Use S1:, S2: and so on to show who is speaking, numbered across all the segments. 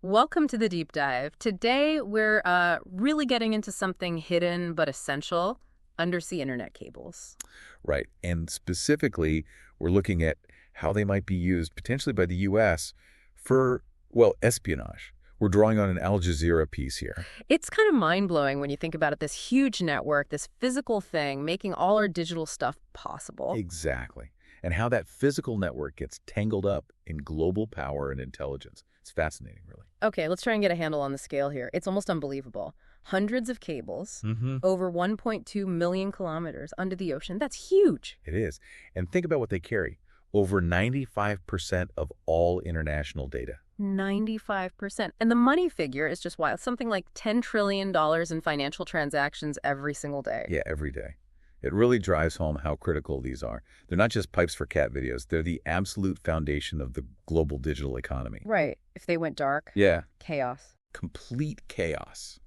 S1: Welcome to the deep dive. Today, we're really getting into something hidden but essential, undersea internet cables.
S2: Right. And specifically, we're looking at how they might be used potentially by the U.S. for, well, espionage. We're drawing on an Al Jazeera piece here.
S1: It's kind of mind-blowing when you think about it, this huge network, this physical thing, making all our digital stuff possible.
S2: Exactly. And how that physical network gets tangled up in global power and intelligence. It's fascinating, really.
S1: Okay, let's try and get a handle on the scale here. It's almost unbelievable. Hundreds of cables, over 1.2 million kilometers under the ocean. That's huge.
S2: It is. And think about what they carry. Over 95% of all international data.
S1: 95%. And the money figure is just wild. Something like $10 trillion in financial transactions every single day.
S2: Yeah, every day. It really drives home how critical these are. They're not just pipes for cat videos. They're the absolute foundation of the global digital economy.
S1: Right. If they went dark.
S2: Yeah.
S1: Chaos.
S2: Complete chaos.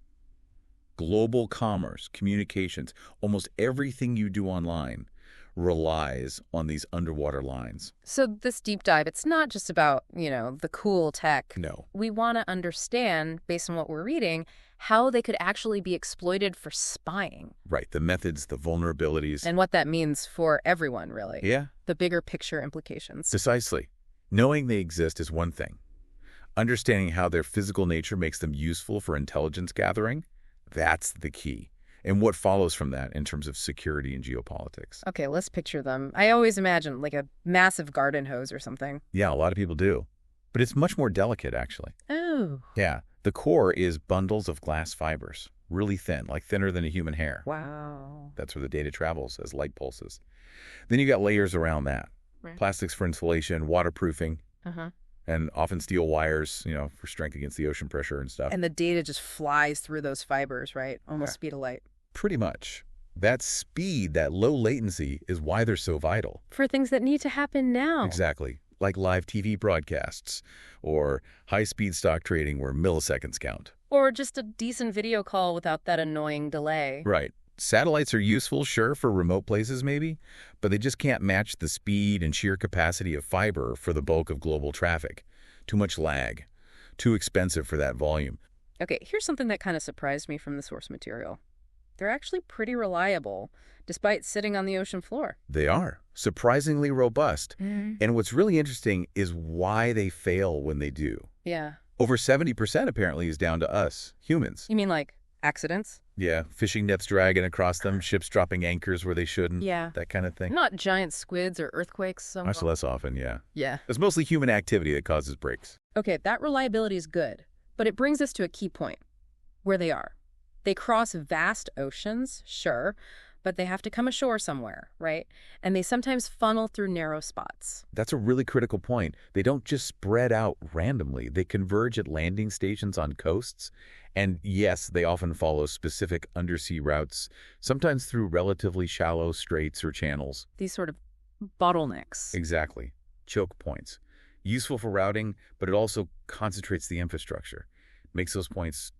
S2: Global commerce, communications, almost everything you do online relies on these underwater lines.
S1: So this deep dive, it's not just about, the cool tech.
S2: No.
S1: We want to understand, based on what we're reading, how they could actually be exploited for spying.
S2: Right. The methods, the vulnerabilities.
S1: And what that means for everyone, really.
S2: Yeah.
S1: The bigger picture implications.
S2: Precisely. Knowing they exist is one thing. Understanding how their physical nature makes them useful for intelligence gathering, that's the key. And what follows from that in terms of security and geopolitics.
S1: Okay, let's picture them. I always imagine like a massive garden hose or something.
S2: Yeah, a lot of people do. But it's much more delicate, actually.
S1: Oh.
S2: Yeah. The core is bundles of glass fibers, really thin, like thinner than a human hair.
S1: Wow.
S2: That's where the data travels as light pulses. Then you got layers around that.
S1: Right.
S2: Plastics for insulation, waterproofing, and often steel wires, for strength against the ocean pressure and stuff.
S1: And the data just flies through those fibers, right? Almost speed of light.
S2: Pretty much. That speed, that low latency, is why they're so vital.
S1: For things that need to happen now.
S2: Exactly. Like live TV broadcasts or high-speed stock trading where milliseconds count.
S1: Or just a decent video call without that annoying delay.
S2: Right. Satellites are useful, sure, for remote places maybe, but they just can't match the speed and sheer capacity of fiber for the bulk of global traffic. Too much lag. Too expensive for that volume.
S1: Okay, here's something that kind of surprised me from the source material. They're actually pretty reliable, despite sitting on the ocean floor.
S2: They are. Surprisingly robust. And what's really interesting is why they fail when they do.
S1: Yeah.
S2: Over 70% apparently is down to us, humans.
S1: You mean like accidents?
S2: Yeah, fishing nets dragging across them, ships dropping anchors where they shouldn't.
S1: Yeah.
S2: That kind of thing.
S1: Not giant squids or earthquakes.
S2: Much less often, yeah.
S1: Yeah.
S2: It's mostly human activity that causes breaks.
S1: Okay, that reliability is good, but it brings us to a key point, where they are. They cross vast oceans, sure, but they have to come ashore somewhere, right? And they sometimes funnel through narrow spots.
S2: That's a really critical point. They don't just spread out randomly. They converge at landing stations on coasts. And yes, they often follow specific undersea routes, sometimes through relatively shallow straits or channels.
S1: These sort of bottlenecks.
S2: Exactly. Choke points. Useful for routing, but it also concentrates the infrastructure. Makes those points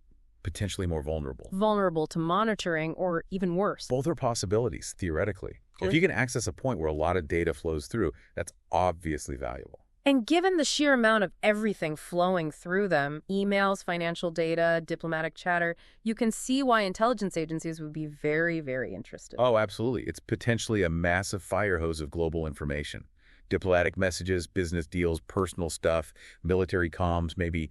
S2: potentially more vulnerable.
S1: Vulnerable to monitoring or even worse.
S2: Both are possibilities, theoretically. If you can access a point where a lot of data flows through, that's obviously valuable.
S1: And given the sheer amount of everything flowing through them, emails, financial data, diplomatic chatter, you can see why intelligence agencies would be very, very interested.
S2: Oh, absolutely. It's potentially a massive fire hose of global information. Diplomatic messages, business deals, personal stuff, military comms, maybe.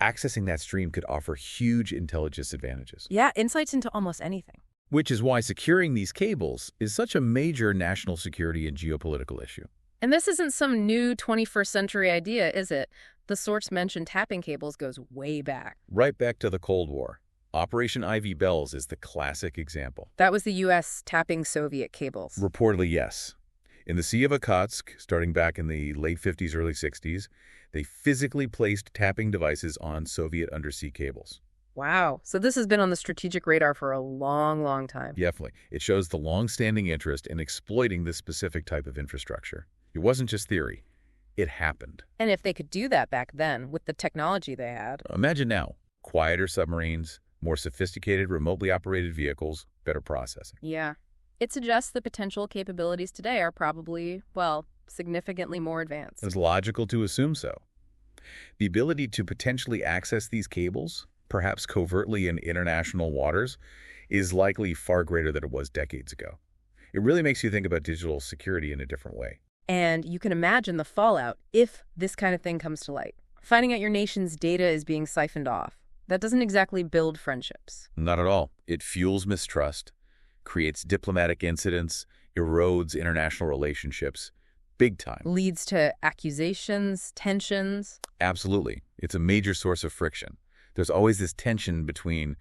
S2: Accessing that stream could offer huge intelligence advantages.
S1: Yeah, insights into almost anything.
S2: Which is why securing these cables is such a major national security and geopolitical issue.
S1: And this isn't some new 21st century idea, is it? The source mentioned tapping cables goes way back.
S2: Right back to the Cold War. Operation Ivy Bells is the classic example.
S1: That was the U.S. tapping Soviet cables.
S2: Reportedly, yes. In the Sea of Okhotsk, starting back in the late 50s, early 60s, they physically placed tapping devices on Soviet undersea cables.
S1: Wow. So this has been on the strategic radar for a long, long time.
S2: Definitely. It shows the long-standing interest in exploiting this specific type of infrastructure. It wasn't just theory. It happened.
S1: And if they could do that back then with the technology they had.
S2: Imagine now, quieter submarines, more sophisticated remotely operated vehicles, better processing.
S1: Yeah. It suggests the potential capabilities today are probably, well, significantly more advanced.
S2: It's logical to assume so. The ability to potentially access these cables, perhaps covertly in international waters, is likely far greater than it was decades ago. It really makes you think about digital security in a different way.
S1: And you can imagine the fallout if this kind of thing comes to light. Finding out your nation's data is being siphoned off. That doesn't exactly build friendships.
S2: Not at all. It fuels mistrust, creates diplomatic incidents, erodes international relationships, big time.
S1: Leads to accusations, tensions.
S2: Absolutely. It's a major source of friction. There's always this tension between,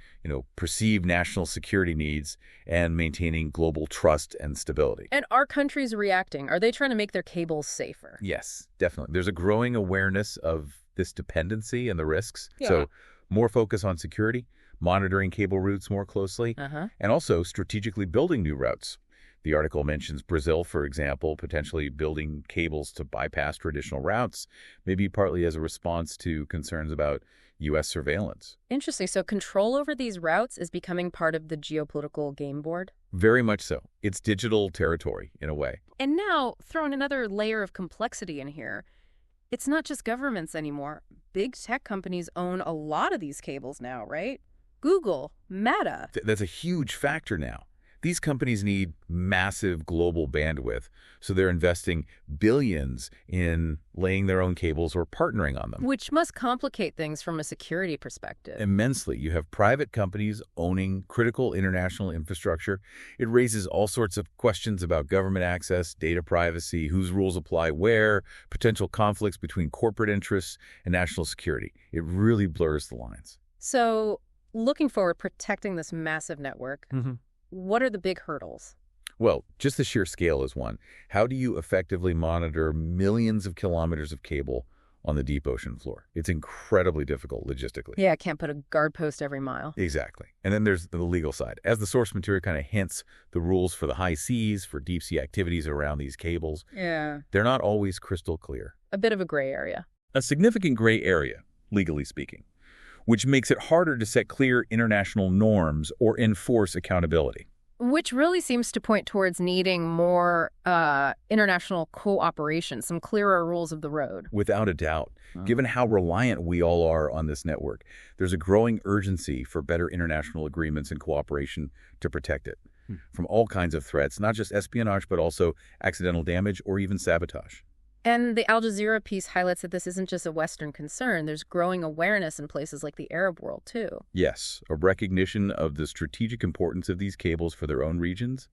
S2: perceived national security needs and maintaining global trust and stability.
S1: And are countries reacting? Are they trying to make their cables safer?
S2: Yes, definitely. There's a growing awareness of this dependency and the risks.
S1: Yeah.
S2: So more focus on security, monitoring cable routes more closely, and also strategically building new routes. The article mentions Brazil, for example, potentially building cables to bypass traditional routes, maybe partly as a response to concerns about U.S. surveillance.
S1: Interesting. So control over these routes is becoming part of the geopolitical game board?
S2: Very much so. It's digital territory, in a way.
S1: And now, throwing another layer of complexity in here, it's not just governments anymore. Big tech companies own a lot of these cables now, right? Google, Meta.
S2: That's a huge factor now. These companies need massive global bandwidth, so they're investing billions in laying their own cables or partnering on them.
S1: Which must complicate things from a security perspective.
S2: Immensely. You have private companies owning critical international infrastructure. It raises all sorts of questions about government access, data privacy, whose rules apply where, potential conflicts between corporate interests and national security. It really blurs the lines.
S1: So, looking forward, protecting this massive network, what are the big hurdles?
S2: Well, just the sheer scale is one. How do you effectively monitor millions of kilometers of cable on the deep ocean floor? It's incredibly difficult logistically.
S1: Yeah, I can't put a guard post every mile.
S2: Exactly. And then there's the legal side. As the source material kind of hints, the rules for the high seas, for deep sea activities around these cables, they're not always crystal clear.
S1: A bit of a gray area.
S2: A significant gray area, legally speaking, which makes it harder to set clear international norms or enforce accountability.
S1: Which really seems to point towards needing more international cooperation, some clearer rules of the road.
S2: Without a doubt. Given how reliant we all are on this network, there's a growing urgency for better international agreements and cooperation to protect it from all kinds of threats, not just espionage, but also accidental damage or even sabotage.
S1: And the Al Jazeera piece highlights that this isn't just a Western concern. There's growing awareness in places like the Arab world, too.
S2: Yes, a recognition of the strategic importance of these cables for their own regions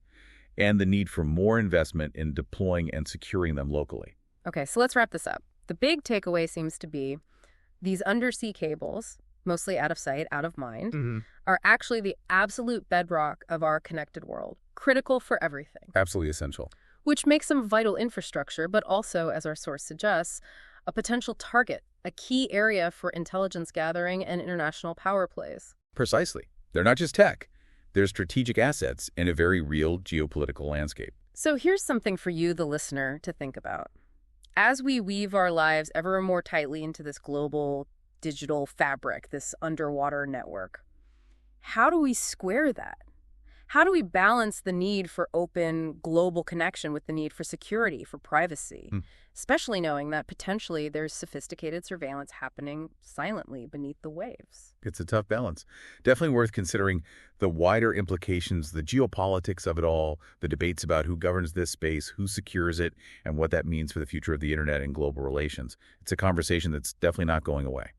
S2: and the need for more investment in deploying and securing them locally.
S1: Okay, so let's wrap this up. The big takeaway seems to be these undersea cables, mostly out of sight, out of mind, are actually the absolute bedrock of our connected world, critical for everything.
S2: Absolutely essential.
S1: Which makes them vital infrastructure, but also, as our source suggests, a potential target, a key area for intelligence gathering and international power plays.
S2: Precisely. They're not just tech. They're strategic assets in a very real geopolitical landscape.
S1: So here's something for you, the listener, to think about. As we weave our lives ever more tightly into this global digital fabric, this underwater network, how do we square that? How do we balance the need for open global connection with the need for security, for privacy, especially knowing that potentially there's sophisticated surveillance happening silently beneath the waves?
S2: It's a tough balance. Definitely worth considering the wider implications, the geopolitics of it all, the debates about who governs this space, who secures it, and what that means for the future of the internet and global relations. It's a conversation that's definitely not going away.